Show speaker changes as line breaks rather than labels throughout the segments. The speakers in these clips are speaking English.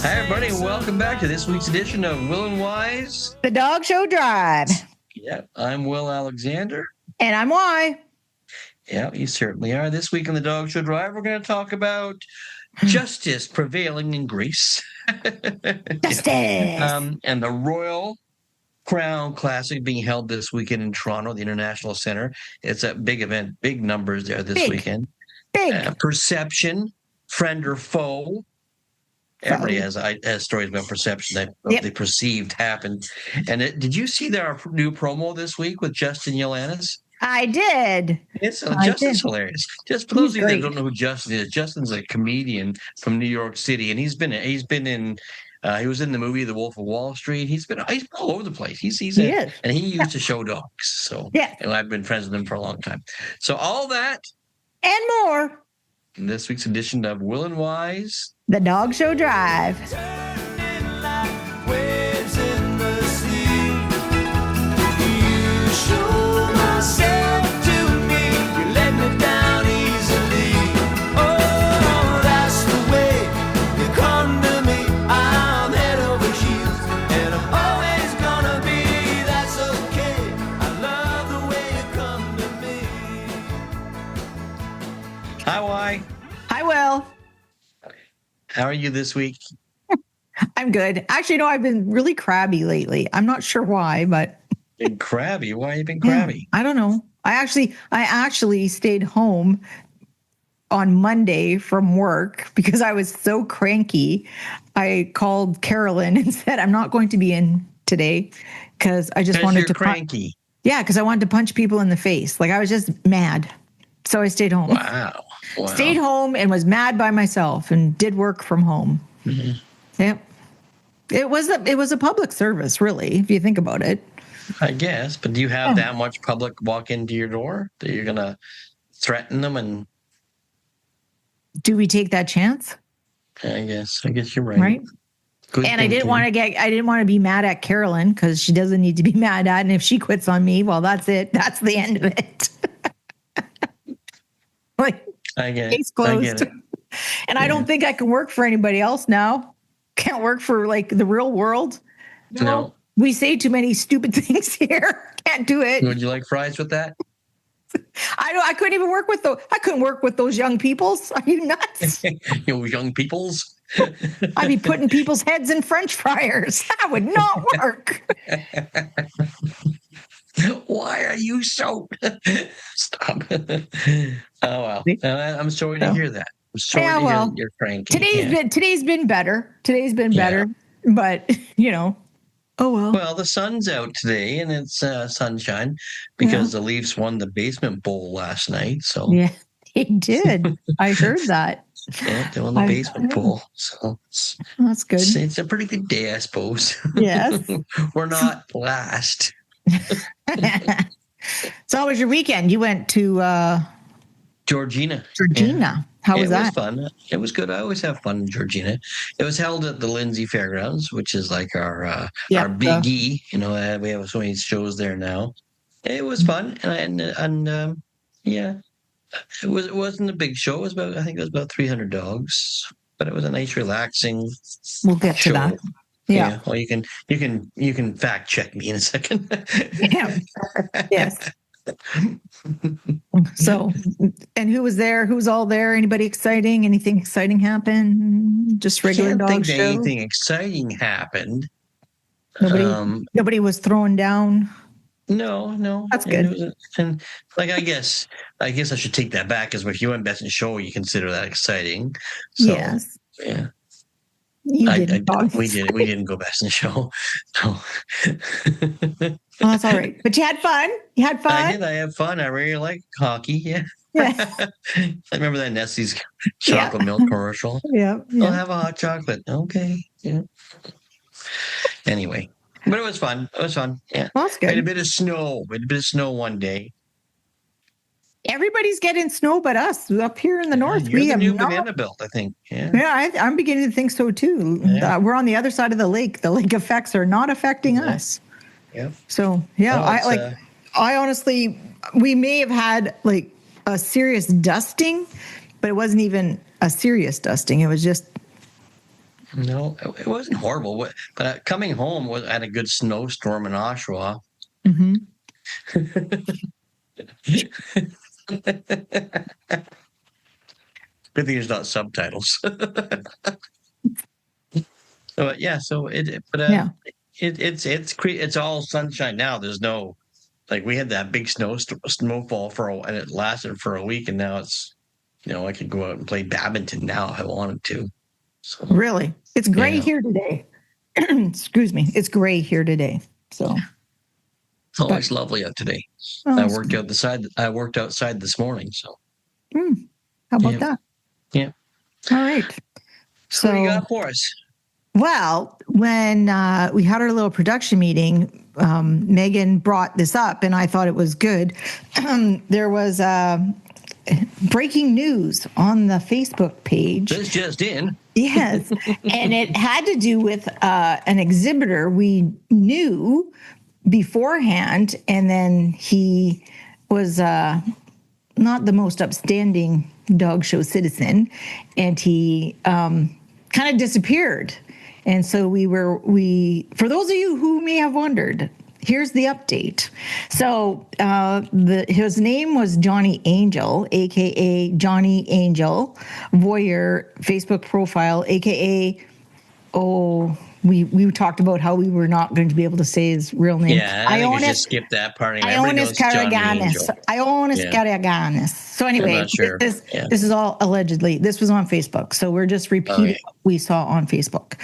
Hi, everybody, and welcome back to this week's edition of Will and Wise,
the Dog Show Drive.
Yeah, I'm Will Alexander.
And I'm Y.
Yeah, you certainly are. This week on the Dog Show Drive, we're going to talk about justice prevailing in Greece.
Justice!
And the Royal Crown Classic being held this weekend in Toronto, the International Center. It's a big event, big numbers there this weekend.
Big.
Perception, friend or foe. Everybody has stories about perception that they perceived happened. And did you see our new promo this week with Justin Yolanis?
I did.
Justin's hilarious. Just for those of you that don't know who Justin is, Justin's a comedian from New York City, and he was in the movie The Wolf of Wall Street. He's all over the place. And he used to show dogs. So and I've been friends with him for a long time. So all that
and more
in this week's edition of Will and Wise,
the Dog Show Drive.
Hi, Y.
Hi, Will.
How are you this week?
I'm good. Actually, no, I've been really crabby lately. I'm not sure why, but
been crabby. Why have you been crabby?
I don't know. I actually stayed home on Monday from work because I was so cranky. I called Carolyn and said I'm not going to be in today because I just wanted to
cranky.
Because I wanted to punch people in the face. Like I was just mad. So I stayed home.
Wow.
Stayed home and was mad by myself and did work from home.
Mm-hmm.
Yep. It was a public service, really, if you think about it.
I guess. But do you have that much public walk into your door that you're going to threaten them? And
do we take that chance?
I guess you're right.
Right.
Good
and
thinking.
I didn't want to be mad at Carolyn because she doesn't need to be mad at. And if she quits on me, well, that's it. That's the end of it.
I get
case closed. And I don't think I can work for anybody else now. Can't work for like the real world.
No.
We say too many stupid things here. Can't do it.
Would you like fries with that?
I couldn't even work with I couldn't work with those young peoples. Are you nuts?
Young peoples?
I'd be putting people's heads in French fryers. That would not work.
Why are you so... Stop. Oh, well. I'm sorry to hear that. I'm sorry to hear that you're cranky.
Today's been better. But, oh, well.
Well, the sun's out today, and it's sunshine because the Leafs won the basement bowl last night. So
yeah, they did. I heard that.
Yeah, they won the basement bowl. So
that's good.
It's a pretty good day, I suppose.
Yes.
We're not last.
So how was your weekend? You went to
Georgina.
Yeah. How was that?
It was fun. It was good. I always have fun in Georgina. It was held at the Lindsay Fairgrounds, which is like our Big E. We have so many shows there now. It was fun, and it wasn't a big show. I think it was about 300 dogs, but it was a nice, relaxing.
We'll get to that. Yeah.
Well, you can fact check me in a second.
Yeah. Yes. So, and who was there? Who was all there? Anybody exciting? Anything exciting happen? Just regular dog show?
Anything exciting happened.
Nobody was thrown down.
No.
That's good.
I guess I should take that back because if you went best in show, you consider that exciting. So,
yes.
Yeah.
We
didn't go best in show. So.
Oh, that's all right. But you had fun.
I did. I had fun. I really like hockey. Yeah. I remember that Nestle's chocolate milk commercial.
Yeah.
I'll have a hot chocolate. Okay. Yeah. Anyway, but it was fun. Yeah.
Well, that's good.
We had a bit of snow one day.
Everybody's getting snow but us up here in the north.
We have the new banana belt, I think.
Yeah, I'm beginning to think so too. Yeah. We're on the other side of the lake. The lake effects are not affecting us.
Yeah.
So I honestly, we may have had like a serious dusting, but it wasn't even a serious dusting. It was just
No, it wasn't horrible. But coming home was at a good snowstorm in Oshawa.
Mm-hmm.
Good thing there's not subtitles. But yeah, so
Yeah.
it's all sunshine now. There's no like we had that big snowfall and it lasted for a week, and now it's I could go out and play badminton now if I wanted to. So
Really, it's gray
yeah,
here today. Excuse me, it's gray here today. So
it's always lovely out today.
oh,
I worked outside this morning. So
how about that?
Yeah.
All right.
So what do you got for us?
Well, when we had our little production meeting, Megan brought this up, and I thought it was good. There was breaking news on the Facebook page.
This just in.
Yes, and it had to do with an exhibitor we knew beforehand, and then he was not the most upstanding dog show citizen, and he kind of disappeared. And so for those of you who may have wondered, here's the update. So his name was Johnny Angel, aka Johnny Angel, voyeur Facebook profile, aka we talked about how we were not going to be able to say his real name.
Yeah, I think just skip that part.
Ionis Karaganis. So anyway,
sure.
This is all allegedly. This was on Facebook, so we're just repeating what we saw on Facebook.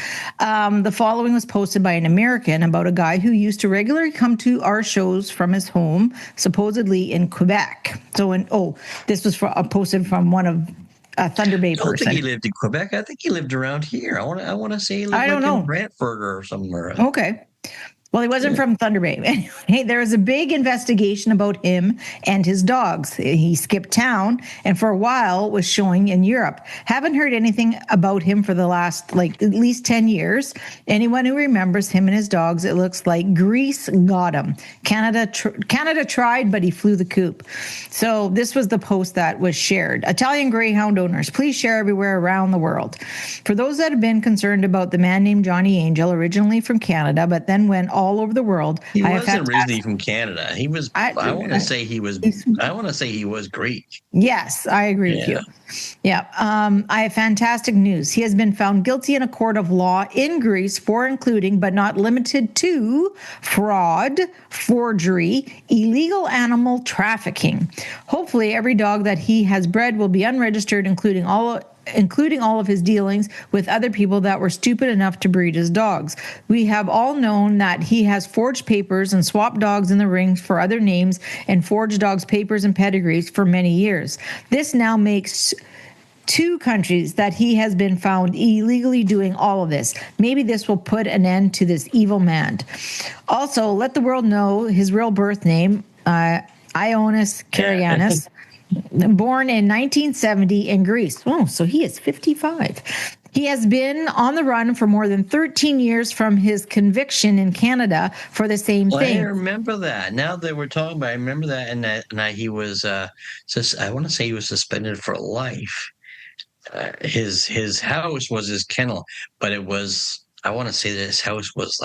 The following was posted by an American about a guy who used to regularly come to our shows from his home, supposedly in Quebec. So this was posted from one of a Thunder Bay person.
I don't think he lived in Quebec. I think he lived around here. I want to say he lived in Brantford or somewhere.
Okay. Well, he wasn't from Thunder Bay. Anyway, there was a big investigation about him and his dogs. He skipped town and for a while was showing in Europe. Haven't heard anything about him for the last, at least 10 years. Anyone who remembers him and his dogs, it looks like Greece got him. Canada tried, but he flew the coop. So this was the post that was shared. Italian Greyhound owners, please share everywhere around the world. For those that have been concerned about the man named Johnny Angel, originally from Canada, but then went all over the world.
He wasn't originally from Canada. He was. I want to say he was. I want to say he was Greek.
Yes, I agree with you. Yeah. I have fantastic news. He has been found guilty in a court of law in Greece for including, but not limited to, fraud, forgery, illegal animal trafficking. Hopefully, every dog that he has bred will be unregistered, including all of his dealings with other people that were stupid enough to breed his dogs. We have all known that he has forged papers and swapped dogs in the ring for other names and forged dogs' papers and pedigrees for many years. This now makes 2 countries that he has been found illegally doing all of this. Maybe this will put an end to this evil man. Also, let the world know his real birth name, Ionis Karaganis. Born in 1970 in Greece. Oh, so he is 55. He has been on the run for more than 13 years from his conviction in Canada for the same thing.
I remember that. Now that we're talking about it, I remember that. And he was, I want to say he was suspended for life. His house was his kennel, but it was, I want to say that his house was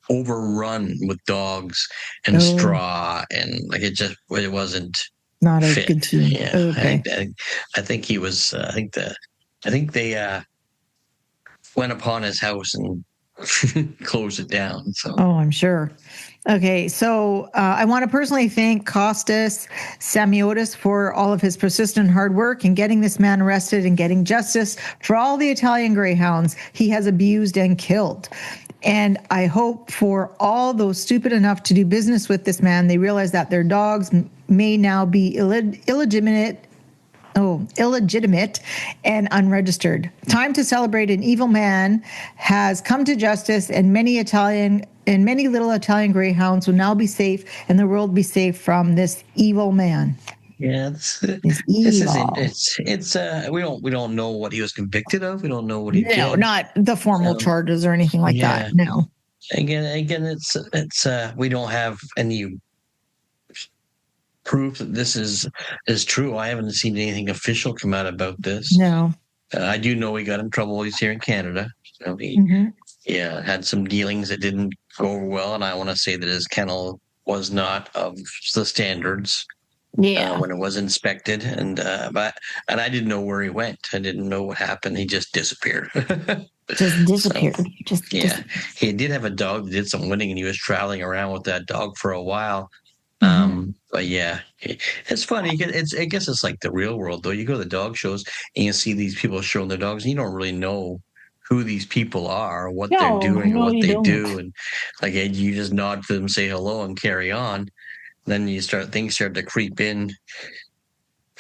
overrun with dogs and straw. And it wasn't.
Not a good team.
Yeah, okay. I think he was. I think they went upon his house and closed it down. So.
Oh, I'm sure. Okay, so I want to personally thank Kostas Samiotis for all of his persistent hard work in getting this man arrested and getting justice for all the Italian Greyhounds he has abused and killed. And I hope for all those stupid enough to do business with this man, they realize that their dogs may now be illegitimate and unregistered. Time to celebrate an evil man has come to justice, and many little Italian Greyhounds will now be safe, and the world be safe from this evil man.
Yeah, we don't know what he was convicted of. We don't know what he did.
No, not the formal charges or anything like that. No.
Again, it's we don't have any proof that this is true. I haven't seen anything official come out about this.
No.
I do know he got in trouble. He's here in Canada. He had some dealings that didn't go over well, and I want to say that his kennel was not of the standards when it was inspected, and I didn't know where he went. I didn't know what happened. He just disappeared.
Just disappeared.
He did have a dog that did some winning, and he was traveling around with that dog for a while. But yeah, it's funny. I guess it's like the real world, though. You go to the dog shows and you see these people showing their dogs, and you don't really know who these people are, what they're doing, or what they do, and like you just nod to them, say hello, and carry on. Then things start to creep in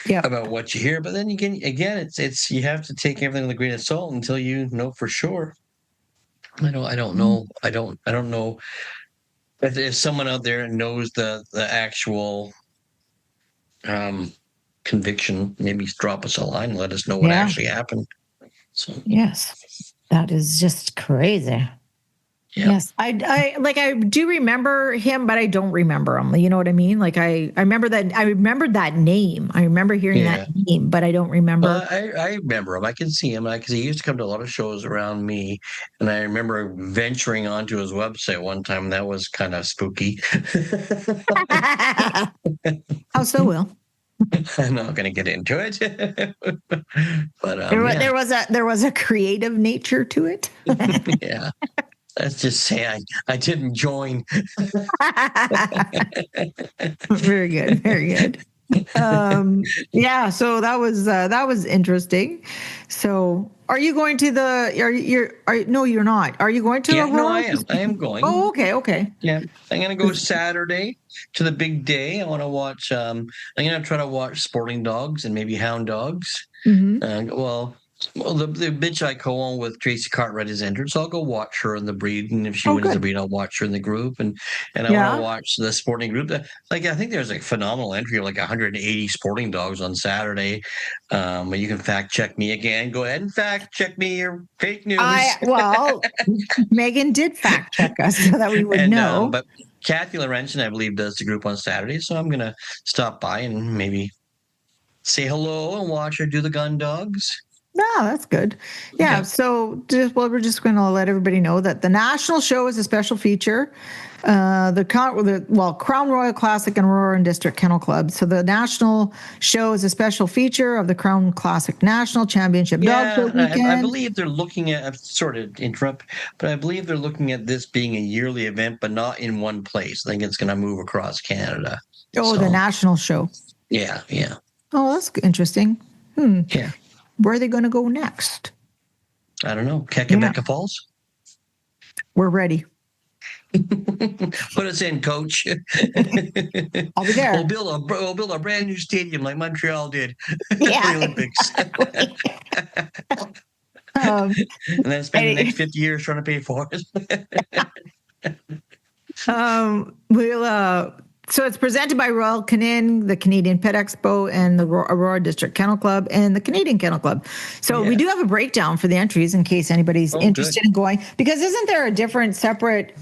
about what you hear. But then again, it's you have to take everything with a grain of salt until you know for sure. I don't know. I don't know if someone out there knows the actual conviction. Maybe drop us a line and let us know what actually happened. So
yes, that is just crazy. Yeah. Yes, I do remember him, but I don't remember him. You know what I mean? Like I remember that. I remembered that name. I remember hearing that name, but I don't remember.
I remember him. I can see him because he used to come to a lot of shows around me, and I remember venturing onto his website one time. That was kind of spooky.
How so, Will?
I'm not going to get into it, but
there was a creative nature to it.
Yeah. Let's just say I didn't join.
Very good. Very good. So that was interesting. So are you going to no, you're not. Are you going to Aurora?
No, I am. I am going.
Oh, okay.
Yeah. I'm going to go Saturday to the big day. I want to watch, I'm going to try to watch sporting dogs and maybe hound dogs. Well, the bitch I co-own with Tracy Cartwright is entered, so I'll go watch her in the breed, and if she wins the breed, I'll watch her in the group, and I want to watch the sporting group. Like I think there's a phenomenal entry of like 180 sporting dogs on Saturday. You can fact check me again. Go ahead and fact check me. Your fake news.
Megan did fact check us so that we would know.
But Kathy Laurentian, I believe, does the group on Saturday, so I'm gonna stop by and maybe say hello and watch her do the gun dogs.
No, that's good. Yeah. So we're just going to let everybody know that the national show is a special feature. Crown Royal Classic and Aurora and District Kennel Club. So the national show is a special feature of the Crown Classic National Championship Dog Show weekend.
I believe they're looking at, sort of interrupt, but I believe they're looking at this being a yearly event, but not in one place. I think it's going to move across Canada.
The national show.
Yeah.
Oh, that's interesting.
Yeah.
Where are they going to go next?
I don't know. Kakamega Falls?
We're ready.
Put us in, coach.
I'll be there.
We'll build a brand new stadium like Montreal did for
the
Olympics. And then spend the next 50 years trying to pay for it.
So it's presented by Royal Canin, the Canadian Pet Expo, and the Aurora District Kennel Club, and the Canadian Kennel Club. So we do have a breakdown for the entries in case anybody's interested in going. Because isn't there a different, separate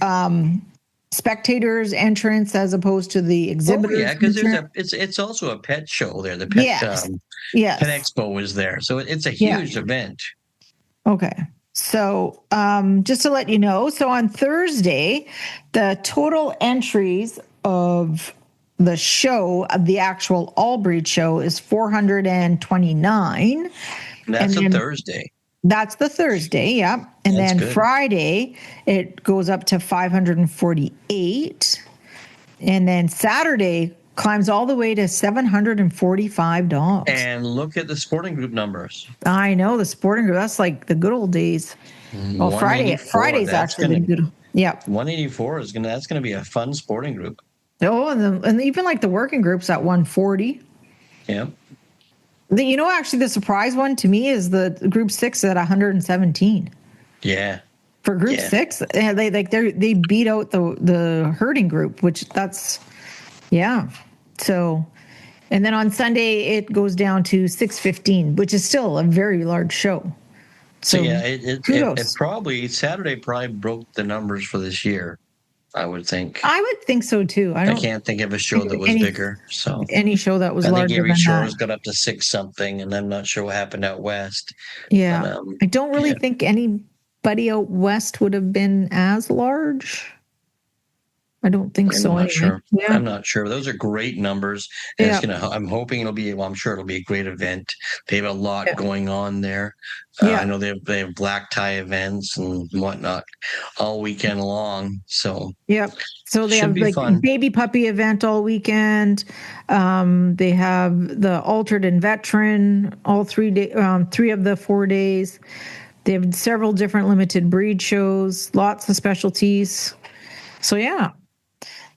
spectators entrance as opposed to the exhibitors?
Yeah, because it's also a pet show there. The pet Pet Expo is there, so it's a huge event. Okay.
So just to let you know, so on Thursday, the total entries of the show, the actual all-breed show, is 429.
That's a Thursday.
That's the Thursday, yeah. And then Friday, it goes up to 548. And then Saturday climbs all the way to 745 dogs.
And look at the sporting group numbers.
I know, the sporting group. That's like the good old days. Well, Friday's actually the good. Yeah.
184 that's going to be a fun sporting group.
Oh, and even like the working groups at 140.
Yeah.
Actually, the surprise one to me is the group 6 at 117.
Yeah.
For group 6, they beat out the herding group, which that's So, and then on Sunday it goes down to 615, which is still a very large show.
So it probably Saturday probably broke the numbers for this year. I would think.
I would think so too.
I can't think of a show that was bigger. So
any show that was
I think
larger
Erie
than
Shores
that.
got up to 6 something, and I'm not sure what happened out west.
Yeah.
But,
I don't really think anybody out west would have been as large. I don't think so.
I'm not
anyway.
sure.
Yeah.
I'm not sure. Those are great numbers. And I'm hoping it'll be, well, I'm sure it'll be a great event. They have a lot going on there. I know they have black tie events and whatnot all weekend long. So
so they have like
fun.
baby puppy event all weekend. They have the altered and veteran all 3 of the 4 days. They have several different limited breed shows, lots of specialties. So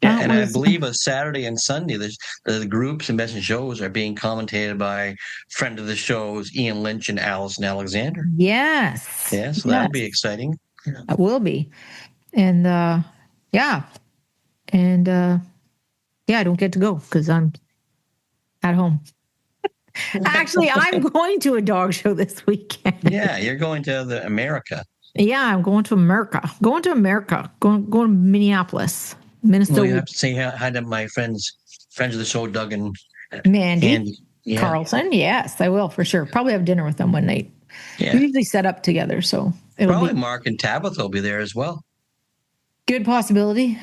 I believe a Saturday and Sunday, the groups and best in shows are being commentated by friend of the shows, Ian Lynch and Allison Alexander.
Yes.
Yeah, so that'll be exciting.
It will be. And I don't get to go because I'm at home. Actually, I'm going to a dog show this weekend.
Yeah, you're going to America.
Yeah, I'm going to America. Going to Minneapolis. Minnesota.
Well, you have to say hi to my friends of the show, Doug and
Mandy Carlson. Yes, I will for sure. Probably have dinner with them one night.
Yeah.
We usually set up together, so
probably Mark and Tabitha will be there as well.
Good possibility.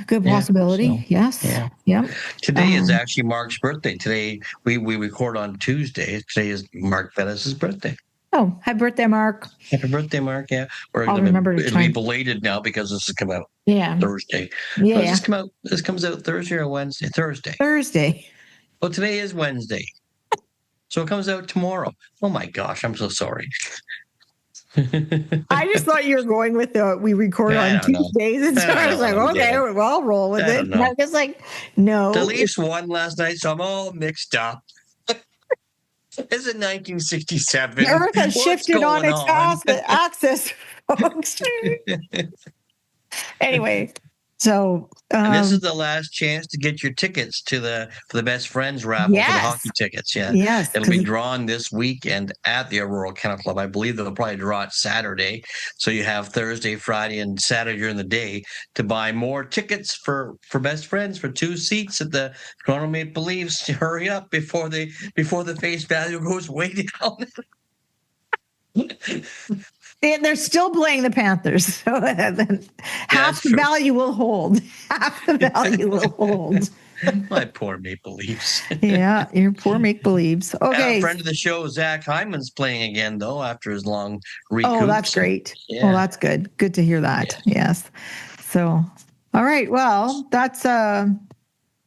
Yes. Yeah.
Today is actually Mark's birthday. Today we record on Tuesday. Today is Mark Bettis' birthday.
Oh, happy birthday, Mark.
Happy birthday, Mark. Yeah.
I'll remember
it'll be belated now because this has come out Thursday.
Yeah.
This comes out Thursday or Wednesday?
Thursday.
Well, today is Wednesday. So it comes out tomorrow. Oh my gosh, I'm so sorry.
I just thought you were going with we record on Tuesdays. And so I was like, okay, well, I'll roll with it. And I was like, no.
The Leafs won last night, so I'm all mixed up. Is it 1967?
The earth has shifted on its axis, folks. Anyway, so
this is the last chance to get your tickets for the best friends raffle for the hockey tickets. Yeah,
yes,
it'll be drawn this weekend at the Aurora Kennel Club. I believe they'll probably draw it Saturday, so you have Thursday, Friday, and Saturday during the day to buy more tickets for best friends for 2 seats at the Toronto Maple Leafs. Hurry up before the face value goes way down.
They're still playing the Panthers, so half the value will hold. Half the value will hold.
My poor Maple Leafs.
Yeah, your poor make-believes. Okay.
A friend of the show, Zach Hyman's playing again, though, after his long recoup.
Oh, that's great. Yeah. Oh, that's good. Good to hear that. Yeah. Yes. So, all right. Well, that's our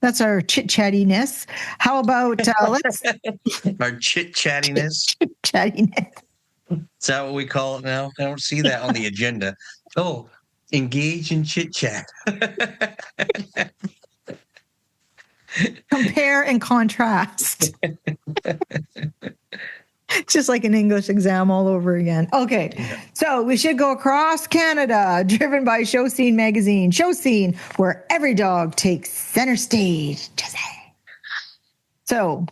chit-chattiness. How about let's...
Our chit-chattiness.
Chit-chattiness.
Is that what we call it now? I don't see that on the agenda. Oh, engage in chit-chat.
Compare and contrast. Just like an English exam all over again. Okay, so we should go across Canada, driven by Show Scene magazine. Show Scene, where every dog takes center stage. So...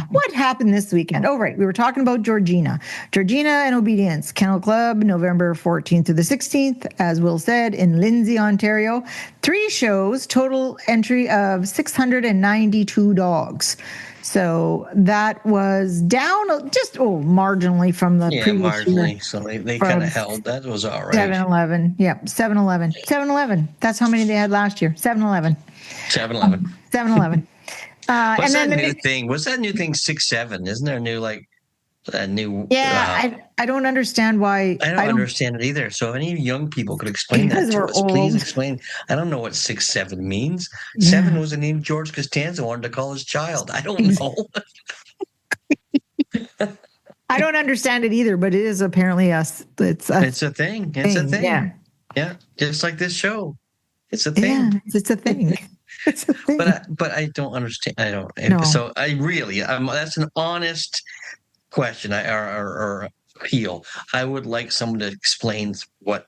what happened this weekend? Oh, right. We were talking about Georgina and Obedience Kennel Club, November 14th to the 16th, as Will said, in Lindsay, Ontario. 3 shows, total entry of 692 dogs. So that was down just marginally from the previous year.
So they kind of held. That was all right.
7-Eleven. Yep, 7-Eleven. 7-Eleven. That's how many they had last year. 7-Eleven.
7-Eleven.
7-Eleven.
What's that new thing? What's that new thing? 6-7? Isn't there a new
Yeah, I don't understand why.
I don't understand it either. So if any young people could explain that to us, please explain. I don't know what 6-7 means. 7 was a name George Costanza wanted to call his child. I don't know.
I don't understand it either, but it is apparently us. It's a thing.
It's a thing. Yeah. Just like this show. It's a thing.
Yeah, it's a thing. It's a thing.
But I don't understand. I don't. No. So I really, that's an honest question or appeal. I would like someone to explain what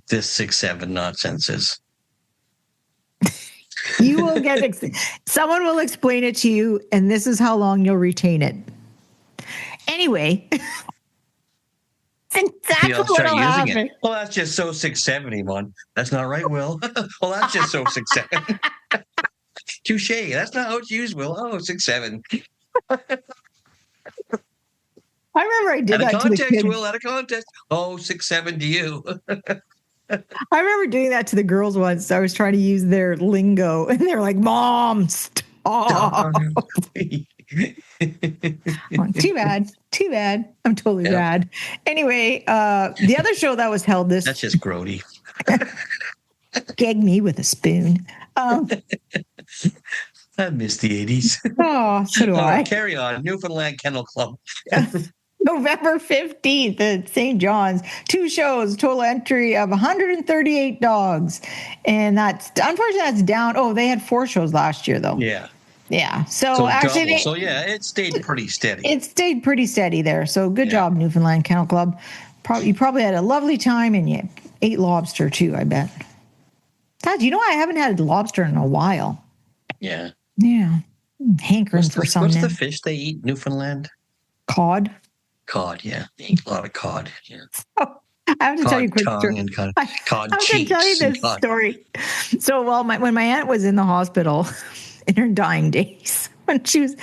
this 6-7 nonsense is.
You will get someone will explain it to you, and this is how long you'll retain it. Anyway, That's exactly what'll happen.
It. Well, that's just so 670, man. That's not right, Will. Well, that's just so 670. Touche. That's not how it's used, Will. Oh, 6'7".
I remember I did that to the kids.
Will, out of context. Oh, 6'7" to you.
I remember doing that to the girls once. I was trying to use their lingo, and they're like, "Mom, stop." Too bad. I'm totally bad. Anyway, the other show that was held this...
That's just grody.
Gag me with a spoon.
I miss the 80s.
Oh, so do I.
Carry on. Newfoundland Kennel Club.
November 15th at St. John's. 2 shows, total entry of 138 dogs. And unfortunately, that's down. Oh, they had 4 shows last year, though.
Yeah.
Yeah. So actually,
it stayed pretty steady.
It stayed pretty steady there. So good job, Newfoundland Kennel Club. You probably had a lovely time, and you ate lobster too, I bet. God, I haven't had lobster in a while.
Yeah.
Yeah. Hankering for something.
What's the fish they eat in Newfoundland?
Cod.
Cod, yeah. They eat a lot of cod. Yeah.
Oh, I have to tell you a quick story.
Cod
I'm going to tell you this story. So, when my aunt was in the hospital in her dying days, when she was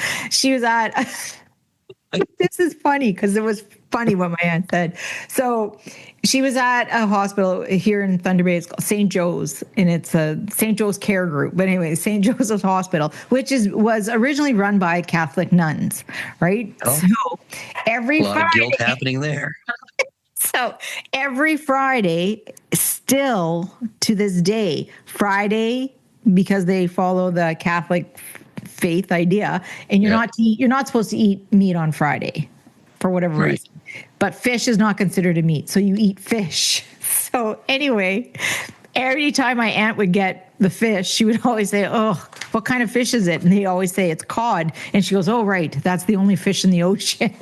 at, this is funny because it was funny what my aunt said. So she was at a hospital here in Thunder Bay. It's called St. Joe's, and it's a St. Joe's Care Group. But anyway, St. Joseph's Hospital, which was originally run by Catholic nuns, right?
Oh.
So every Friday,
a lot of guilt happening there.
So every Friday, still to this day, Friday, because they follow the Catholic faith idea, and you're not supposed to eat meat on Friday for whatever reason. But fish is not considered a meat, so you eat fish. So anyway, every time my aunt would get the fish, she would always say, "Oh, what kind of fish is it?" And they always say it's cod. And she goes, "Oh, right, that's the only fish in the ocean."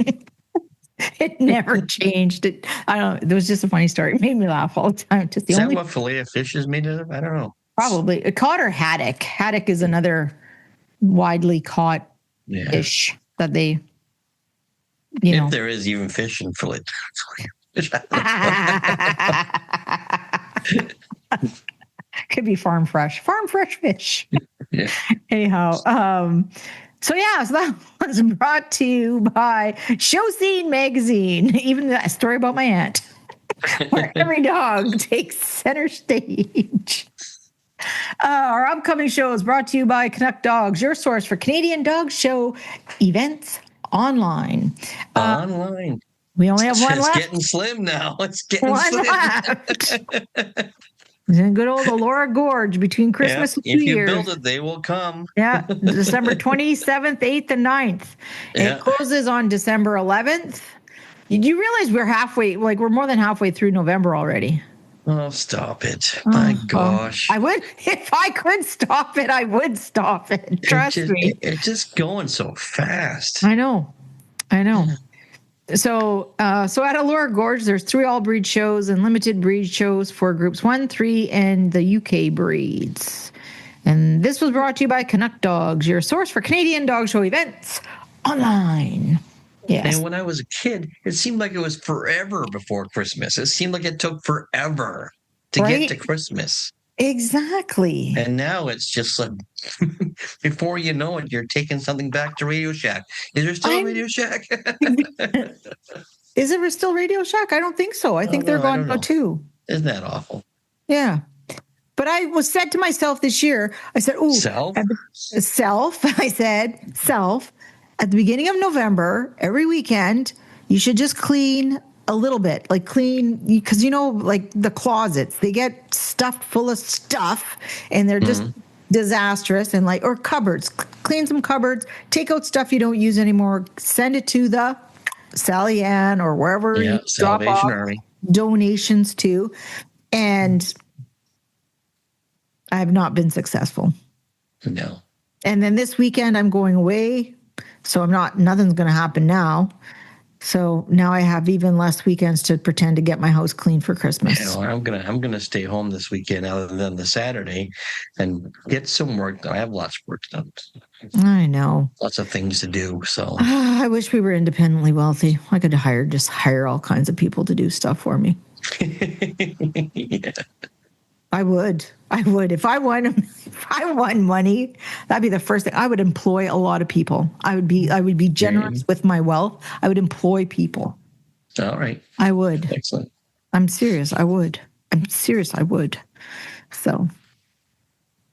It never changed. I don't know. It was just a funny story. It made me laugh all the time. Is
that what fillet of fish is made of? I don't know.
Probably a cod or haddock. Haddock is another widely caught fish that they,
if there is even fish in fillet.
Could be farm fresh fish.
Yeah.
Anyhow, so that was brought to you by Show Scene Magazine. Even a story about my aunt, where every dog takes center stage. Our upcoming show is brought to you by Canuck Dogs, your source for Canadian dog show events online. We only have one left.
It's getting slim now. It's getting
slim. Left. In good old Aurora Gorge between Christmas and New Year's.
If you build it, they will come.
Yeah, December 27th, 8th, and 9th. Yeah. It closes on December 11th. You realize we're more than halfway through November already.
Oh, stop it. My gosh.
I would, if I could stop it, I would stop it. Trust me.
It's just going so fast.
I know. So at Aurora Gorge, there's 3 all-breed shows and limited breed shows for groups 1, 3, and the UK breeds. And this was brought to you by Canuck Dogs, your source for Canadian dog show events online. Yes.
And when I was a kid, it seemed like it was forever before Christmas. It seemed like it took forever to get to Christmas.
Exactly.
And now it's just like, before you know it, you're taking something back to Radio Shack. Is there still a Radio Shack?
Is there still Radio Shack? I don't think so. I think they're gone now too.
Isn't that awful?
Yeah. But I was said to myself this year, I said, self. I said, self. At the beginning of November, every weekend, you should just clean a little bit, because like the closets, they get stuffed full of stuff and they're just disastrous, and or cupboards, clean some cupboards, take out stuff you don't use anymore, send it to the Sally Ann or wherever you drop off donations to. And I have not been successful.
No.
And then this weekend I'm going away, so nothing's going to happen now. So now I have even less weekends to pretend to get my house clean for Christmas.
Yeah, well, I'm gonna stay home this weekend, other than the Saturday, and get some work done. I have lots of work done.
I know.
Lots of things to do. So
I wish we were independently wealthy. I could hire all kinds of people to do stuff for me.
yeah.
I would. If I won money, that'd be the first thing. I would employ a lot of people. I would be generous with my wealth. I would employ people.
All right.
I would.
Excellent.
I'm serious. I would. So,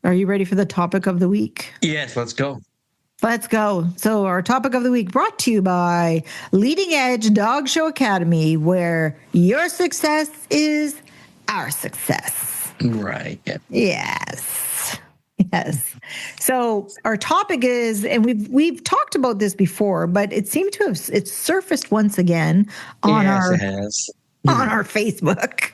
are you ready for the topic of the week?
Yes, let's go.
Let's go. So our topic of the week brought to you by Leading Edge Dog Show Academy, where your success is our success.
Right. Yeah.
Yes. So our topic is, and we've talked about this before, but it seemed to have surfaced once again on
Yes, it has.
on our Facebook.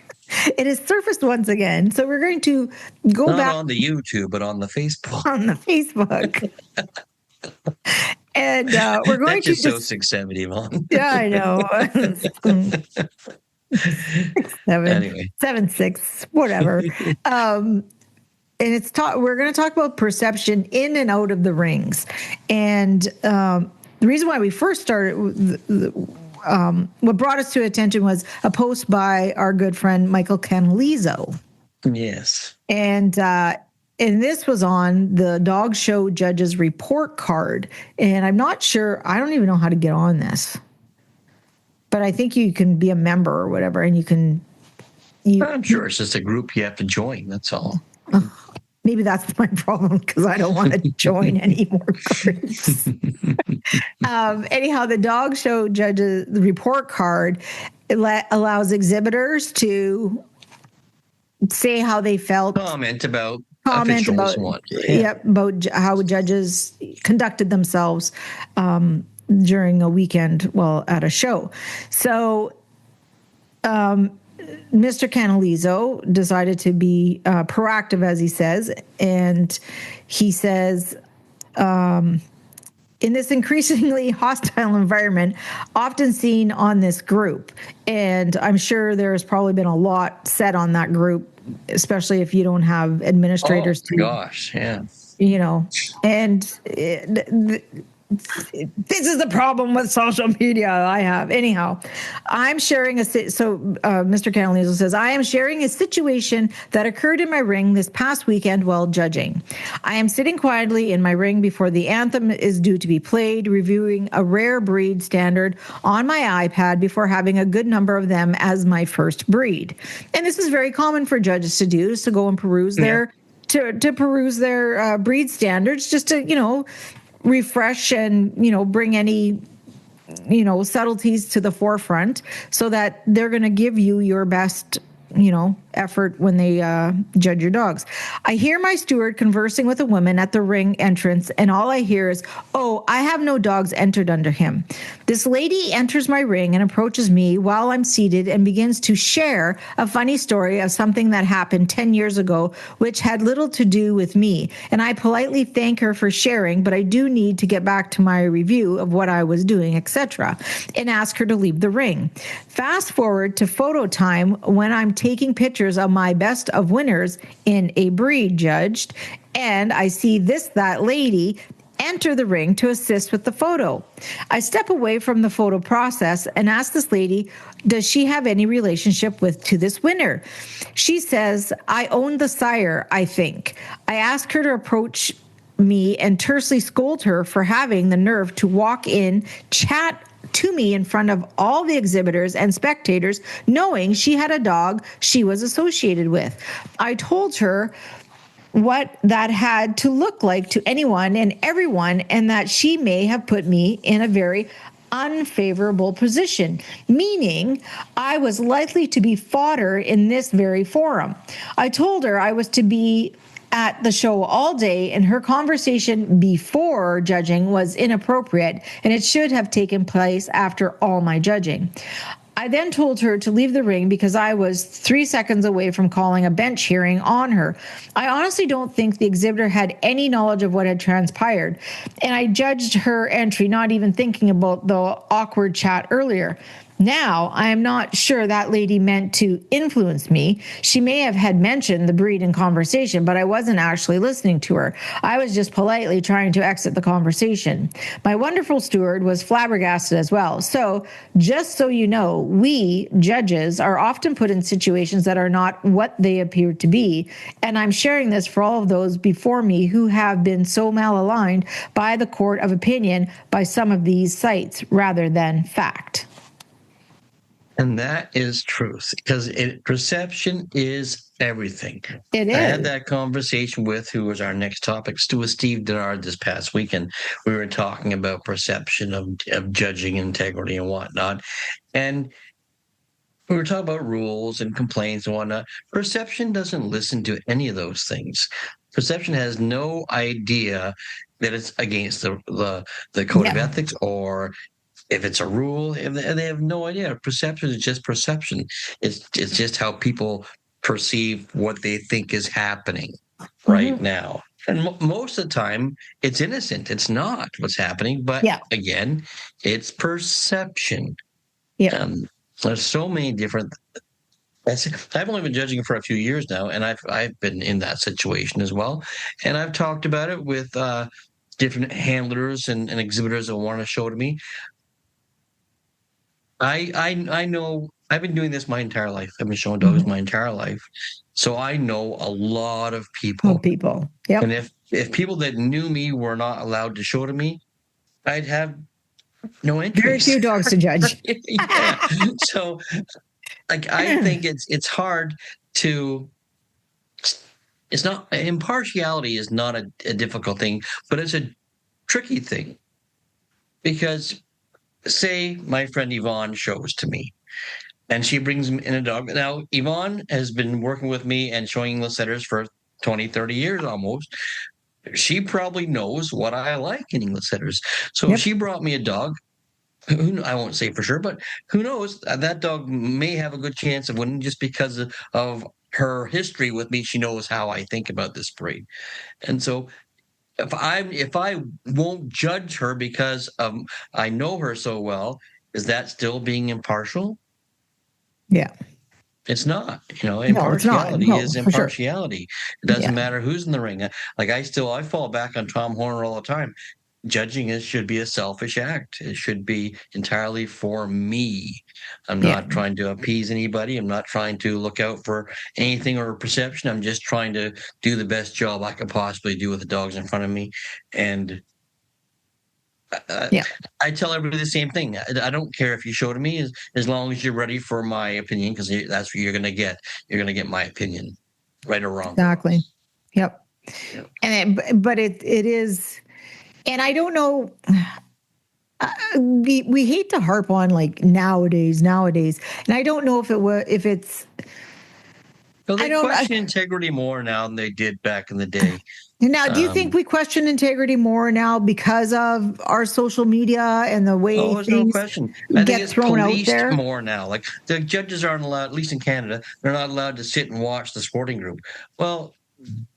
It has surfaced once again. So we're going to go
Not
back
on the YouTube, but on the Facebook.
on the Facebook. And we're going
That's just so 670, Mom.
Yeah, I know. 7-6, whatever. And we're going to talk about perception in and out of the rings. And the reason why we first started, what brought us to attention was a post by our good friend Michael Canalizo.
Yes.
And this was on the dog show judge's report card. And I'm not sure, I don't even know how to get on this. But I think you can be a member or whatever, and I'm
sure it's just a group you have to join. That's all.
Maybe that's my problem, because I don't want to join any more groups. Anyhow, the dog show judge's report card allows exhibitors to say how they felt.
Comment about officials.
About how judges conducted themselves during a weekend, at a show. So Mr. Canalizo decided to be proactive, as he says, and he says, in this increasingly hostile environment often seen on this group, and I'm sure there's probably been a lot said on that group, especially if you don't have administrators.
Oh, gosh, yeah.
And this is the problem with social media I have. Anyhow, I'm sharing Mr. Canalizo says, I am sharing a situation that occurred in my ring this past weekend while judging. I am sitting quietly in my ring before the anthem is due to be played, reviewing a rare breed standard on my iPad before having a good number of them as my first breed. And this is very common for judges to do, is to go and peruse their breed standards, just to, refresh and, bring any, subtleties to the forefront, so that they're going to give you your best, effort when they judge your dogs. I hear my steward conversing with a woman at the ring entrance, and all I hear is, "Oh, I have no dogs entered under him." This lady enters my ring and approaches me while I'm seated and begins to share a funny story of something that happened 10 years ago, which had little to do with me. And I politely thank her for sharing, but I do need to get back to my review of what I was doing, etc., and ask her to leave the ring. Fast forward to photo time when I'm taking pictures of my best of winners in a breed judged, and I see that lady enter the ring to assist with the photo. I step away from the photo process and ask this lady, does she have any relationship to this winner? She says, I own the sire, I think. I ask her to approach me and tersely scold her for having the nerve to walk in, chat to me in front of all the exhibitors and spectators, knowing she had a dog she was associated with. I told her what that had to look like to anyone and everyone, and that she may have put me in a very unfavorable position, meaning I was likely to be fodder in this very forum. I told her I was to be at the show all day, and her conversation before judging was inappropriate, and it should have taken place after all my judging. I then told her to leave the ring because I was 3 seconds away from calling a bench hearing on her. I honestly don't think the exhibitor had any knowledge of what had transpired, and I judged her entry not even thinking about the awkward chat earlier. Now, I am not sure that lady meant to influence me. She may have had mentioned the breed in conversation, but I wasn't actually listening to her. I was just politely trying to exit the conversation. My wonderful steward was flabbergasted as well. So, just so you know, we, judges, are often put in situations that are not what they appear to be. And I'm sharing this for all of those before me who have been so malaligned by the court of opinion by some of these sites rather than fact.
And that is truth, because perception is everything.
It is.
I had that conversation with who was our next topic, with Steve Denard this past weekend. We were talking about perception of judging integrity and whatnot. And we were talking about rules and complaints and whatnot. Perception doesn't listen to any of those things. Perception has no idea that it's against the code of ethics, or if it's a rule. They have no idea. Perception is just perception. It's just how people perceive what they think is happening right now. And most of the time, it's innocent. It's not what's happening. But again, it's perception.
Yeah.
There's so many different. I've only been judging for a few years now, and I've been in that situation as well. And I've talked about it with different handlers and exhibitors that want to show to me. I know I've been doing this my entire life. I've been showing dogs my entire life. So I know a lot of people.
Yep.
And if people that knew me were not allowed to show to me, I'd have no interest.
Very few dogs to judge.
Yeah. So like I think it's hard to it's not impartiality is not a difficult thing, but it's a tricky thing. Because say my friend Yvonne shows to me and she brings in a dog. Now, Yvonne has been working with me and showing English setters for 20, 30 years almost. She probably knows what I like in English setters. So if she brought me a dog, I won't say for sure, but who knows? That dog may have a good chance of winning just because of her history with me. She knows how I think about this breed. And so if I won't judge her because I know her so well, is that still being impartial?
Yeah.
It's not. Impartiality is impartiality. Sure. It doesn't matter who's in the ring. Like I fall back on Tom Horner all the time. Judging should be a selfish act. It should be entirely for me. I'm not trying to appease anybody. I'm not trying to look out for anything or perception. I'm just trying to do the best job I could possibly do with the dogs in front of me. And I tell everybody the same thing. I don't care if you show to me as long as you're ready for my opinion, because that's what you're going to get. You're going to get my opinion, right or wrong.
Exactly. Yep. And but it is. And I don't know, we hate to harp on like nowadays. And I don't know if it's.
Well, they question integrity more now than they did back in the day.
Now, do you think we question integrity more now because of our social media and the way things get thrown out there?
More now. Like the judges aren't allowed, at least in Canada, they're not allowed to sit and watch the sporting group. Well,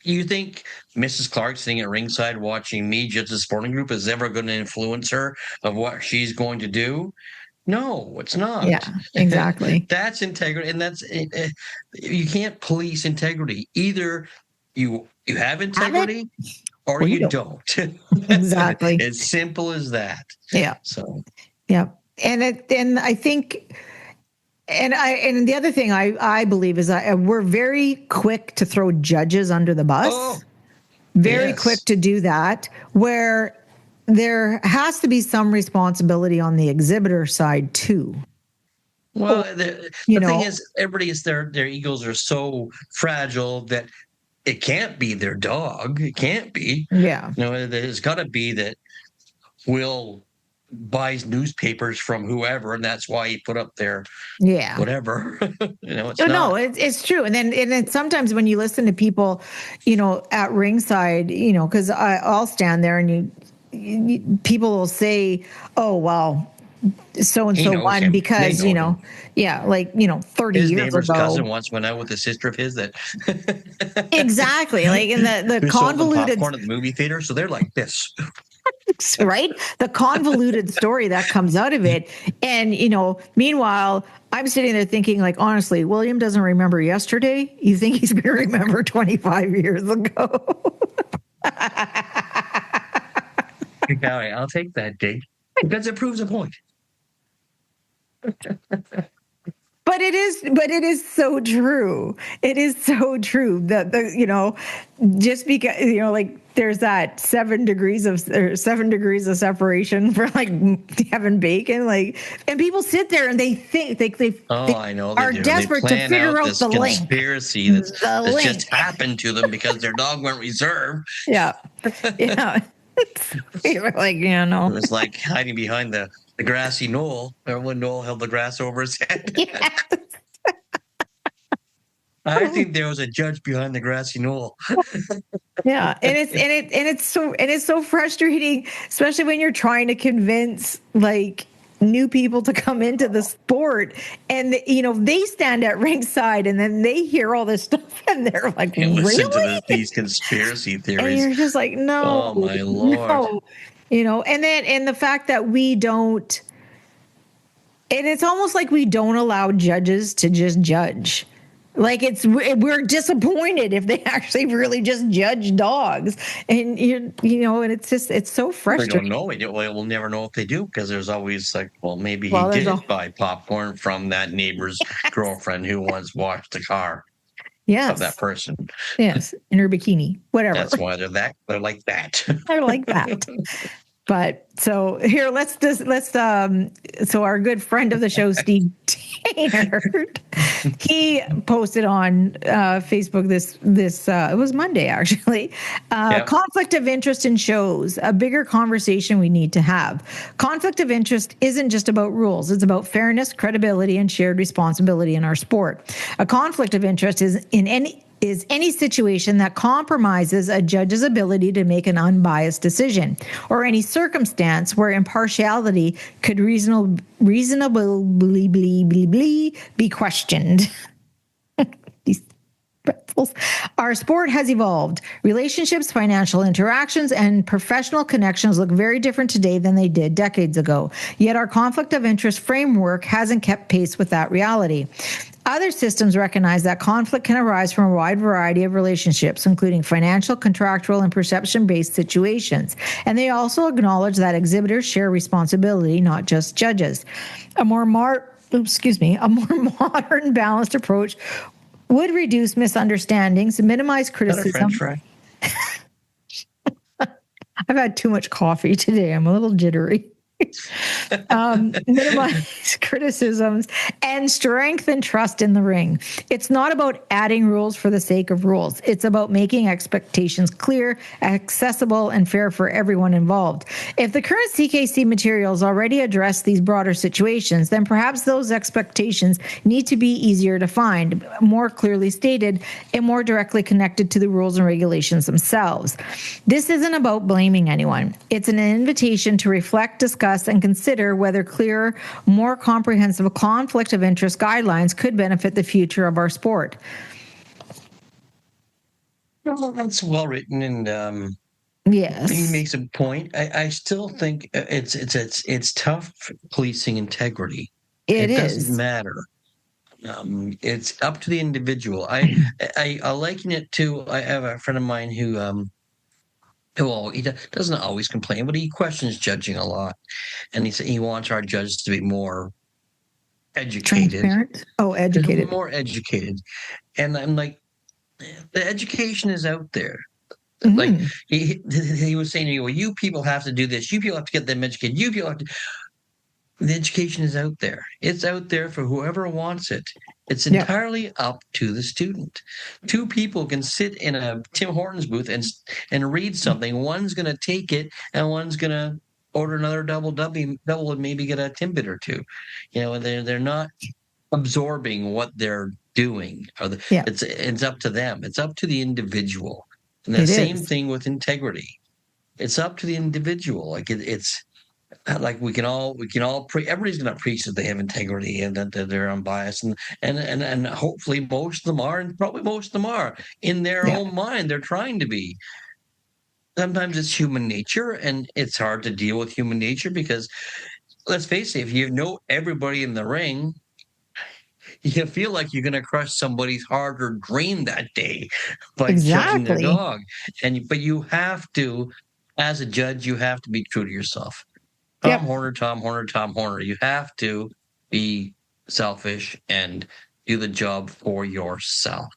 you think Mrs. Clark sitting at ringside watching me judge the sporting group is ever going to influence her of what she's going to do? No, it's not.
Yeah, exactly.
That's integrity, and that's you can't police integrity. Either you have integrity or you don't.
Exactly.
As simple as that.
Yeah.
So.
Yeah, and I think. And the other thing I believe is that we're very quick to throw judges under the bus. Very quick to do that, where there has to be some responsibility on the exhibitor side too.
Well, the thing is, everybody is their egos are so fragile that it can't be their dog. It can't be.
Yeah.
There's got to be that Will buys newspapers from whoever, and that's why he put up their whatever.
It's true. And then sometimes when you listen to people, at ringside, because I'll stand there and people will say, "Oh, well, so and so one
him.
because
They know him.
yeah, like 30
His
years
neighbor's
ago.
cousin once went out with a sister of his that
Exactly, like in the
who sold them
convoluted,
popcorn at the movie theater. So they're like this.
right? The convoluted story that comes out of it. And, meanwhile, I'm sitting there thinking, like, honestly, William doesn't remember yesterday. You think he's going to remember 25 years ago?
Okay, I'll take that date because it proves a point.
But it is so true. It is so true that just because like there's that 7 degrees of separation for like having bacon, like, and people sit there and they think they
I know
are desperate to figure out the link.
Conspiracy that's just happened to them because their dog went reserve.
Yeah, yeah. Like no.
It was like hiding behind the grassy knoll. Remember when Noel held the grass over his head?
Yes.
I think there was a judge behind the grassy knoll.
Yeah, and it's so frustrating, especially when you're trying to convince like new people to come into the sport, and they stand at ringside and then they hear all this stuff and they're like,
and listen
really?
to these conspiracy theories.
And you're just like, no,
oh my lord,
no. And the fact that we don't, and it's almost like we don't allow judges to just judge. Like we're disappointed if they actually really just judge dogs, and and it's so frustrating.
We don't know. We'll never know if they do because there's always like, well, maybe he did buy popcorn from that neighbor's girlfriend who once washed the car.
Yes,
of that person.
Yes, in her bikini, whatever.
That's why they're like that.
They're like that. But so here, so our good friend of the show, Steve Taynard, he posted on Facebook this it was Monday actually. Conflict of interest in shows, a bigger conversation we need to have. Conflict of interest isn't just about rules; it's about fairness, credibility, and shared responsibility in our sport. A conflict of interest is any situation that compromises a judge's ability to make an unbiased decision, or any circumstance where impartiality could reasonably be questioned. These pretzels. Our sport has evolved. Relationships, financial interactions, and professional connections look very different today than they did decades ago. Yet our conflict of interest framework hasn't kept pace with that reality. Other systems recognize that conflict can arise from a wide variety of relationships, including financial, contractual, and perception-based situations. And they also acknowledge that exhibitors share responsibility, not just judges. A more modern, balanced approach would reduce misunderstandings, minimize criticism. I've had too much coffee today. I'm a little jittery. Minimize criticisms and strengthen trust in the ring. It's not about adding rules for the sake of rules. It's about making expectations clear, accessible, and fair for everyone involved. If the current CKC materials already address these broader situations, then perhaps those expectations need to be easier to find, more clearly stated, and more directly connected to the rules and regulations themselves. This isn't about blaming anyone. It's an invitation to reflect, discuss, and consider whether clearer, more comprehensive conflict of interest guidelines could benefit the future of our sport.
Well, that's well written, and
yes,
he makes a point. I still think it's tough policing integrity. It doesn't matter. It's up to the individual. I liken it to. I have a friend of mine who. Well, he doesn't always complain, but he questions judging a lot, and he wants our judges to be more educated.
Transparent? Oh, educated.
More educated, and I'm like, the education is out there.
Mm-hmm.
Like he was saying to me, well, you people have to do this. You people have to get them educated. You people have to. The education is out there. It's out there for whoever wants it. It's entirely up to the student. 2 people can sit in a Tim Hortons booth and read something. One's going to take it, and one's going to order another double and maybe get a Timbit or 2. And they're not absorbing what they're doing. It's up to them. It's up to the individual. And the same thing with integrity. It's up to the individual. Like it's like everybody's going to preach that they have integrity and that they're unbiased, and hopefully most of them are, and probably most of them are in their
Yeah.
own mind. They're trying to be. Sometimes it's human nature, and it's hard to deal with human nature because, let's face it, if you know everybody in the ring, you feel like you're going to crush somebody's hard-earned dream that day by judging their
Exactly.
dog. But you have to, as a judge, you have to be true to yourself. Tom
Yep.
Horner, Tom Horner, Tom Horner. You have to be selfish and do the job for yourself.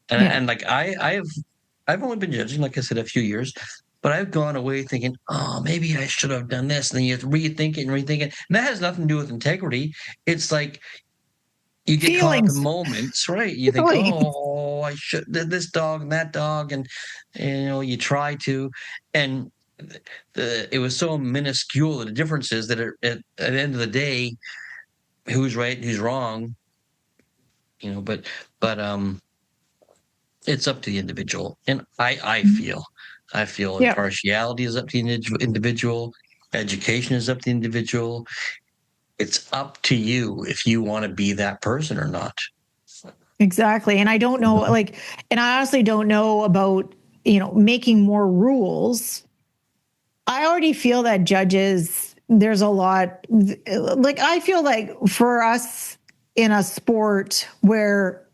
And like I've only been judging, like I said, a few years, but I've gone away thinking, oh, maybe I should have done this. And then you have to rethink it and rethink it. And that has nothing to do with integrity. It's like you get caught up in
Feelings.
moments, right? You think,
Feelings.
oh, I should this dog and that dog, and you try to, and it was so minuscule. The difference is that at the end of the day, who's right and who's wrong, but it's up to the individual. And I feel
Yep.
impartiality is up to the individual. Education is up to the individual. It's up to you if you want to be that person or not.
Exactly. And I don't know, and I honestly don't know about, making more rules. I already feel that judges, there's a lot, I feel like for us in a sport where,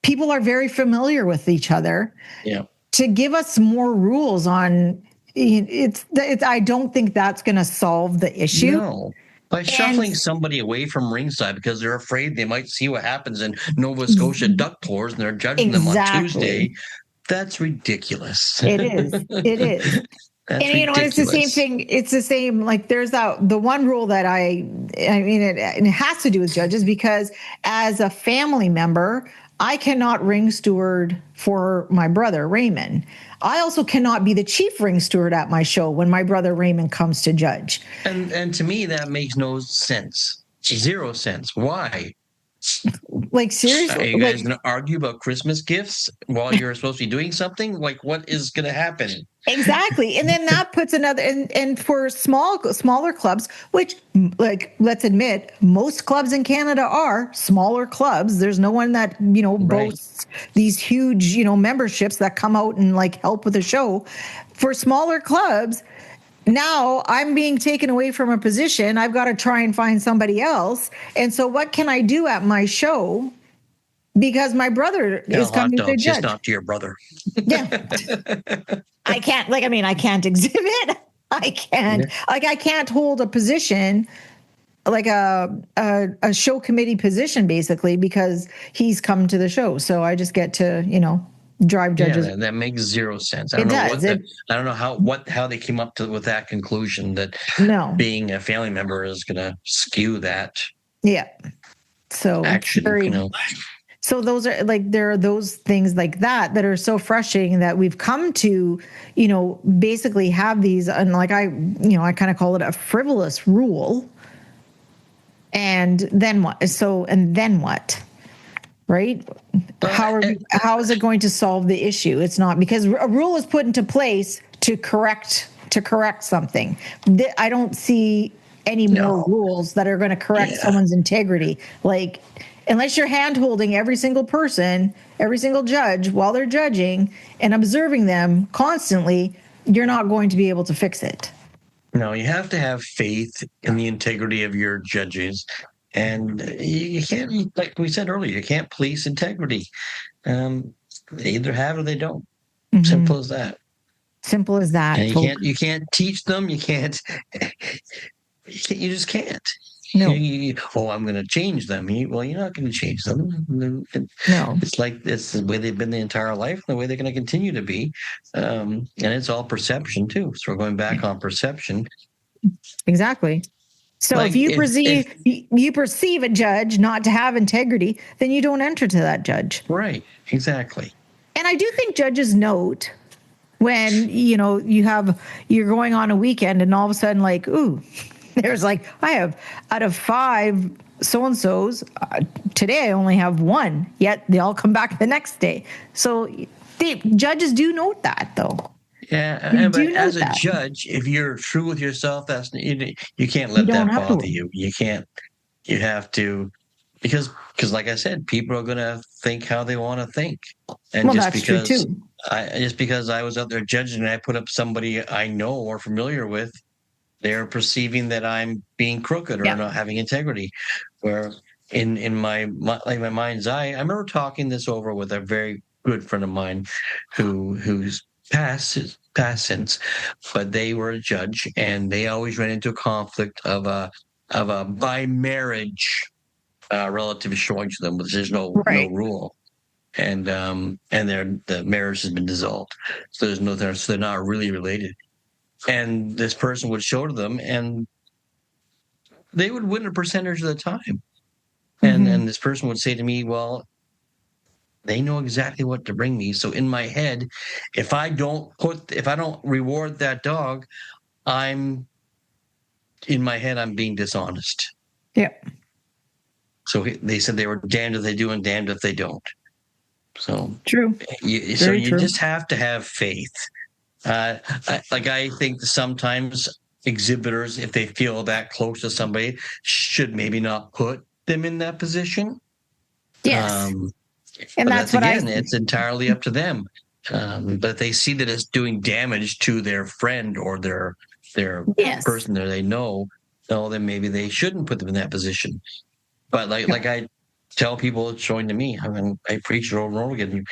people are very familiar with each other.
Yeah.
To give us more rules on it's I don't think that's going to solve the issue.
No. By shuffling somebody away from ringside because they're afraid they might see what happens in Nova Scotia duck pours and they're judging them on Tuesday, that's ridiculous.
It is. It is.
That's
and
ridiculous.
It's the same thing. It's the same. Like there's the one rule that it has to do with judges because as a family member, I cannot ring steward for my brother Raymond. I also cannot be the chief ring steward at my show when my brother Raymond comes to judge.
And to me, that makes no sense. 0 sense. Why?
Like seriously,
are you guys going to argue about Christmas gifts while you're supposed to be doing something? Like, what is going to happen?
Exactly. And then that puts another, and for smaller clubs, which let's admit, most clubs in Canada are smaller clubs. There's no one that, boasts these huge, memberships that come out and help with the show. For smaller clubs, now I'm being taken away from a position. I've got to try and find somebody else. And so what can I do at my show? Because my brother is coming to judge.
Just not to your brother.
Yeah. I can't, I can't exhibit. I can't, I can't hold a position, like a show committee position, basically, because he's come to the show. So I just get to, drive judges.
Yeah, that makes 0 sense. I don't know how they came up with that conclusion that being a family member is going to skew that.
Yeah. So
action,
So those are there are those things like that are so frustrating that we've come to, basically have these, and I kind of call it a frivolous rule. And then what? And then what? Right? How is it going to solve the issue? It's not, because a rule is put into place to correct something. I don't see any more rules that are going to correct someone's integrity. Unless you're hand-holding every single person, every single judge while they're judging and observing them constantly, you're not going to be able to fix it.
No, you have to have faith in the integrity of your judges. And you can't, like we said earlier, you can't police integrity. They either have or they don't. Mm-hmm. Simple as that.
Simple as that.
And you can't teach them. You just can't.
No.
I'm going to change them. Well, you're not going to change them.
No.
It's the way they've been the entire life, and the way they're going to continue to be. And it's all perception too. So we're going back on perception.
Exactly. So if you perceive a judge not to have integrity, then you don't enter to that judge.
Right. Exactly.
And I do think judges note when, you're going on a weekend and all of a sudden ooh, there's I have out of 5 so-and-sos, today I only have 1, yet they all come back the next day. So the judges do note that though.
Yeah,
Do
but
know
as a
that.
judge, if you're true with yourself, you can't
You
let
don't
that
have to.
bother you. You can't. You have to, because like I said, people are gonna think how they want to think, and
Well, that's true too.
just because I was out there judging and I put up somebody I know or familiar with, they're perceiving that I'm being crooked or
Yeah.
not having integrity. Where in my mind's eye, I remember talking this over with a very good friend of mine, who's passed since, but they were a judge and they always ran into a conflict of a by marriage relative showing to them, which there's no
Right.
rule. And the marriage has been dissolved, so so they're not really related. And this person would show to them, and they would win a percentage of the time.
Mm-hmm.
And this person would say to me, "Well, they know exactly what to bring me. So in my head, if I don't reward that dog, I'm in my head I'm being dishonest."
Yeah.
So they said they were damned if they do and damned if they don't. So
True. Very
you
true.
just have to have faith. I think sometimes exhibitors, if they feel that close to somebody, should maybe not put them in that position.
Yes. And
But
that's
that's
what
again, it's entirely up to them. But if they see that it's doing damage to their friend or their
yes.
person that they know, then maybe they shouldn't put them in that position. But like I tell people showing to me, I mean, I preach it over and over again.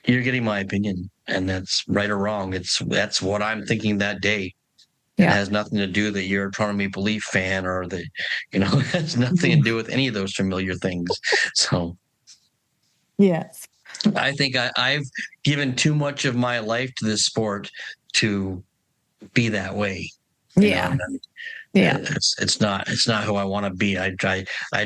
You're getting my opinion, and that's right or wrong. That's what I'm thinking that day. It has nothing to do that you're a Toronto Maple Leaf fan or it has nothing to do with any of those familiar things. So,
yes,
I think I've given too much of my life to this sport to be that way.
Yeah.
It's not who I want to be. I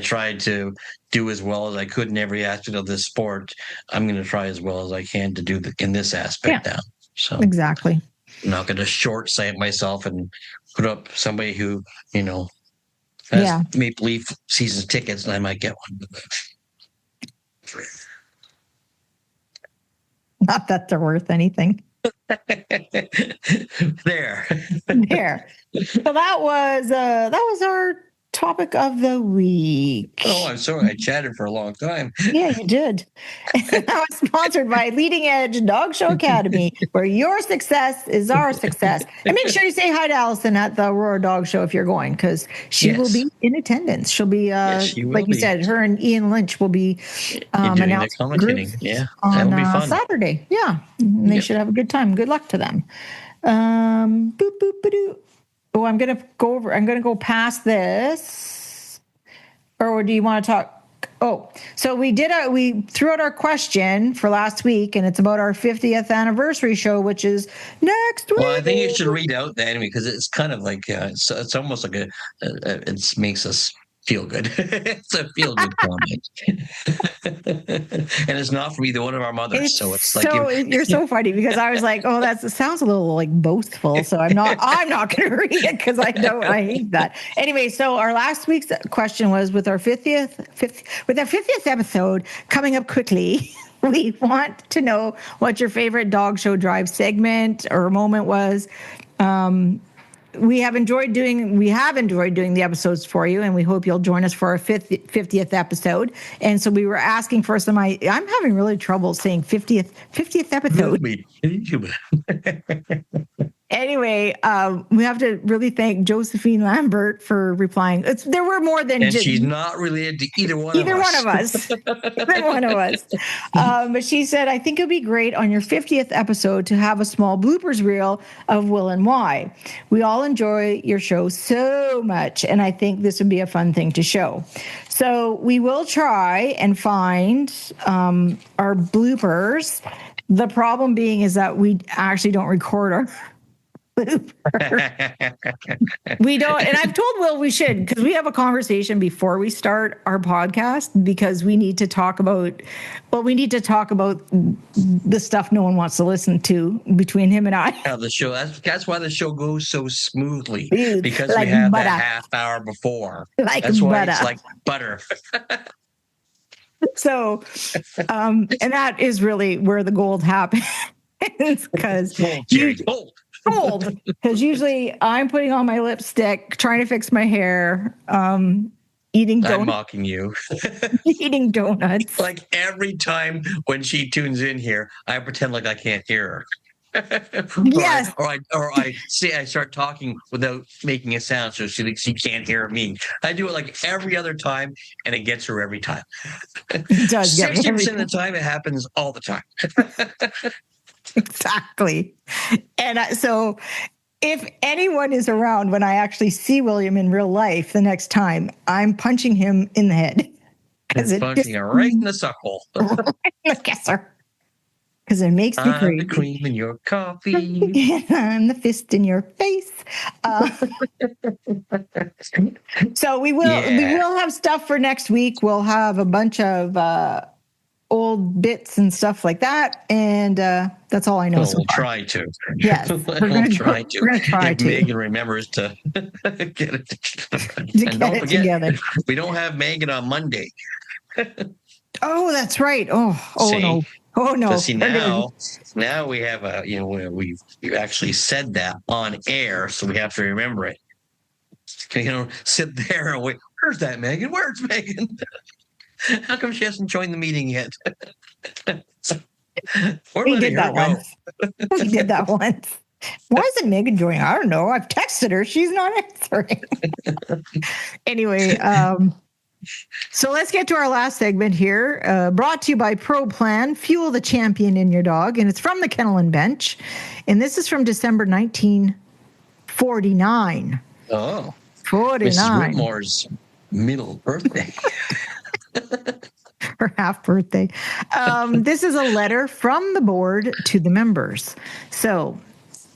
tried to do as well as I could in every aspect of this sport. I'm going to try as well as I can to do in this aspect now. So
exactly.
I'm not going to short sight myself and put up somebody who has Maple Leaf season tickets, and I might get one.
Not that they're worth anything.
There.
So that was our topic of the week.
Oh, I'm sorry. I chatted for a long time.
Yeah, you did. That was sponsored by Leading Edge Dog Show Academy, where your success is our success. And make sure you say hi to Allison at the Aurora Dog Show if you're going, because she will be in attendance. She'll be, like you said, her and Ian Lynch will be announcing groups on Saturday. Yeah, and they should have a good time. Good luck to them. Boop, boop, ba-doo. Oh, I'm going to go past this. Or do you want to talk? Oh, so we threw out our question for last week, and it's about our 50th anniversary show, which is next week.
Well, I think you should read out that anyway, because it's kind of like, it's almost like it makes us feel good. It's a feel good comment. And it's not from either one of our mothers. So it's like
you're so funny, because I was like, oh, it sounds a little like boastful. So I'm not going to read it, because I hate that. Anyway, so our last week's question was with our 50th episode coming up quickly. We want to know what your favorite dog show drive segment or moment was. We have enjoyed doing the episodes for you, and we hope you'll join us for our 50th episode. And so we were asking for some. I'm having really trouble saying 50th episode. Anyway, we have to really thank Josephine Lambert for replying. There were more than
and she's not related to either one of
us. Either one of us. But she said, I think it'd be great on your 50th episode to have a small bloopers reel of Will and Why. We all enjoy your show so much, and I think this would be a fun thing to show. So we will try and find our bloopers. The problem being is that we actually don't record our we don't, and I've told Will we should, because we have a conversation before we start our podcast, because we need to talk about the stuff no one wants to listen to between him and I.
The show, that's why the show goes so smoothly, because
like
we have
butter.
that half hour before.
That's why
it's like butter.
So, and that is really where the gold happens. It's because
Jerry, hold.
Cold, because usually I'm putting on my lipstick, trying to fix my hair, eating donuts.
I'm mocking you.
Eating donuts.
Like every time when she tunes in here, I pretend like I can't hear her.
Yes.
Or I say I start talking without making a sound, so she thinks she can't hear me. I do it like every other time, and it gets her every time.
It does get me
60% of the time, it happens all the time.
Exactly. And so if anyone is around when I actually see William in real life the next time, I'm punching him in the head.
It's punching her right in the suckhole.
Yes, sir. Because it makes me crazy.
I'm the cream in your coffee.
I'm the fist in your face. So we will have stuff for next week. We'll have a bunch of old bits and stuff like that, and that's all I know.
We'll try to.
Yes, we're going to try
if
to.
Megan remembers to get it
together. And don't forget,
together. We don't have Megan on Monday.
Oh, that's right. Oh no.
See, now we have we've actually said that on air, so we have to remember it. Sit there and wait. Where's that Megan? Where's Megan? How come she hasn't joined the meeting yet?
We did that once. We did that once. Why isn't Megan joining? I don't know. I've texted her. She's not answering. Anyway, so let's get to our last segment here. Brought to you by Pro Plan, fuel the champion in your dog. And it's from the Kennel and Bench. And this is from December 1949.
Oh.
49.
Mrs. Whitmore's middle birthday.
Her half birthday. This is a letter from the board to the members. So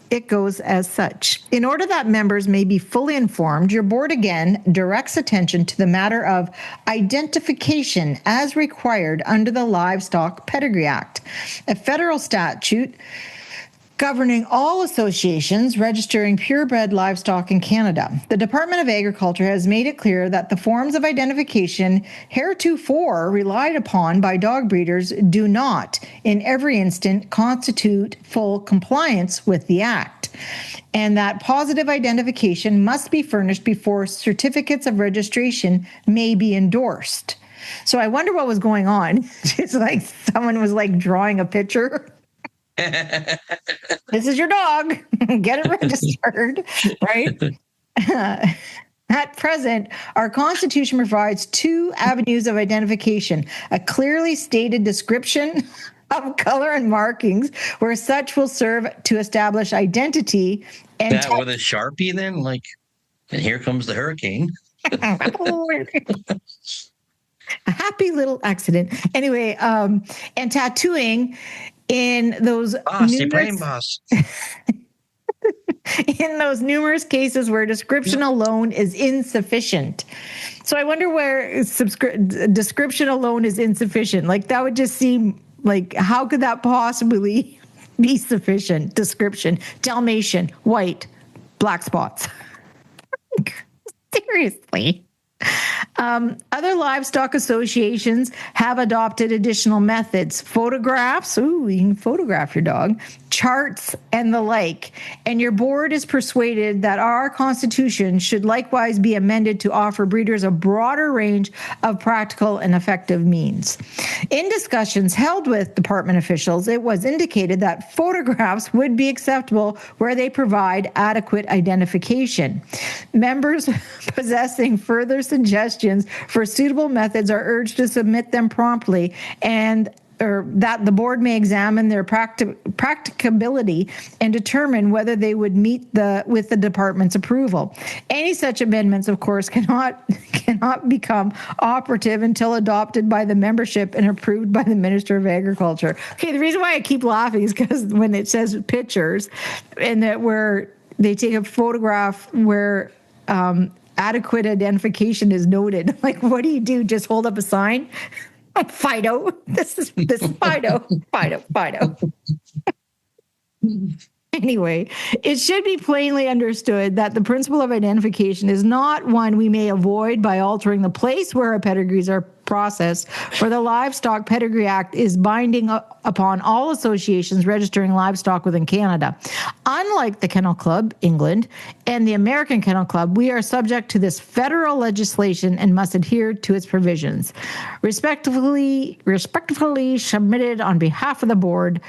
it goes as such. In order that members may be fully informed, your board again directs attention to the matter of identification as required under the Livestock Pedigree Act, a federal statute governing all associations registering purebred livestock in Canada. The Department of Agriculture has made it clear that the forms of identification heretofore relied upon by dog breeders do not, in every instant, constitute full compliance with the Act, and that positive identification must be furnished before certificates of registration may be endorsed. So I wonder what was going on. It's like someone was like drawing a picture. This is your dog. Get it registered, right? At present, our Constitution provides two avenues of identification: a clearly stated description of color and markings, where such will serve to establish identity. And
that with a Sharpie, then, like, and here comes the hurricane.
A happy little accident. Anyway, and tattooing in those numerous cases where description alone is insufficient. So I wonder where description alone is insufficient. Like, that would just seem like, how could that possibly be sufficient? Description: Dalmatian, white, black spots. Seriously. Other livestock associations have adopted additional methods: photographs, you can photograph your dog, charts, and the like. And your board is persuaded that our Constitution should likewise be amended to offer breeders a broader range of practical and effective means. In discussions held with department officials, it was indicated that photographs would be acceptable where they provide adequate identification. Members possessing further suggestions for suitable methods are urged to submit them promptly, and that the board may examine their practicability and determine whether they would meet with the department's approval. Any such amendments, of course, cannot become operative until adopted by the membership and approved by the Minister of Agriculture. Okay, the reason why I keep laughing is because when it says pictures, and that where they take a photograph where adequate identification is noted. Like, what do? Just hold up a sign? Fido. This is Fido. Fido. Anyway, it should be plainly understood that the principle of identification is not one we may avoid by altering the place where our pedigrees are process for the Livestock Pedigree Act is binding upon all associations registering livestock within Canada. Unlike the Kennel Club, England, and the American Kennel Club, we are subject to this federal legislation and must adhere to its provisions. Respectfully submitted on behalf of the board,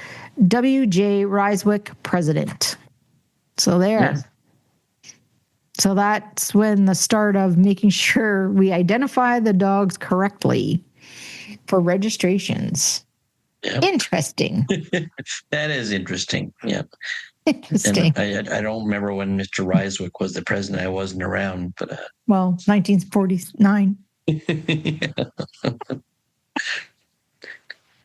W.J. Ryswick, President. So there.
Yes.
So that's when the start of making sure we identify the dogs correctly for registrations.
Yep.
Interesting.
That is interesting. Yeah.
Interesting.
And I don't remember when Mr. Ryswick was the president. I wasn't around, but
well, 1949.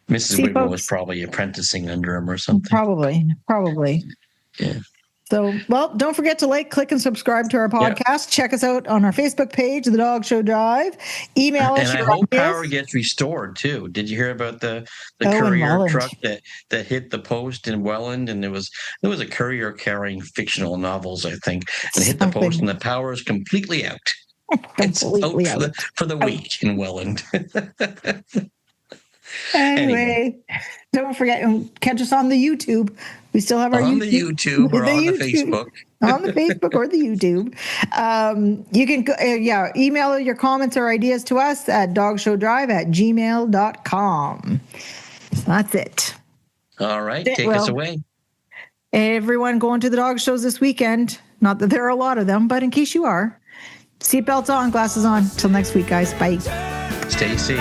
Mrs. Wiggle was probably apprenticing under him or something.
Probably.
Yeah.
So, well, don't forget to like, click, and subscribe to our podcast. Yep. Check us out on our Facebook page, The Dog Show Drive. Email us.
And I hope power gets restored, too. Did you hear about the courier truck that hit the post in Welland? And there was a courier carrying fictional novels, I think, and hit the post, and the power is completely out. It's out for the week in Welland.
Anyway, don't forget, catch us on the YouTube. We still have our
on the YouTube or on the Facebook.
On the Facebook or the YouTube. You can email your comments or ideas to us at dogshowdrive@gmail.com. So that's it.
All right, take us away.
Everyone going to the dog shows this weekend. Not that there are a lot of them, but in case you are, seatbelts on, glasses on. Till next week, guys. Bye.
Stay safe.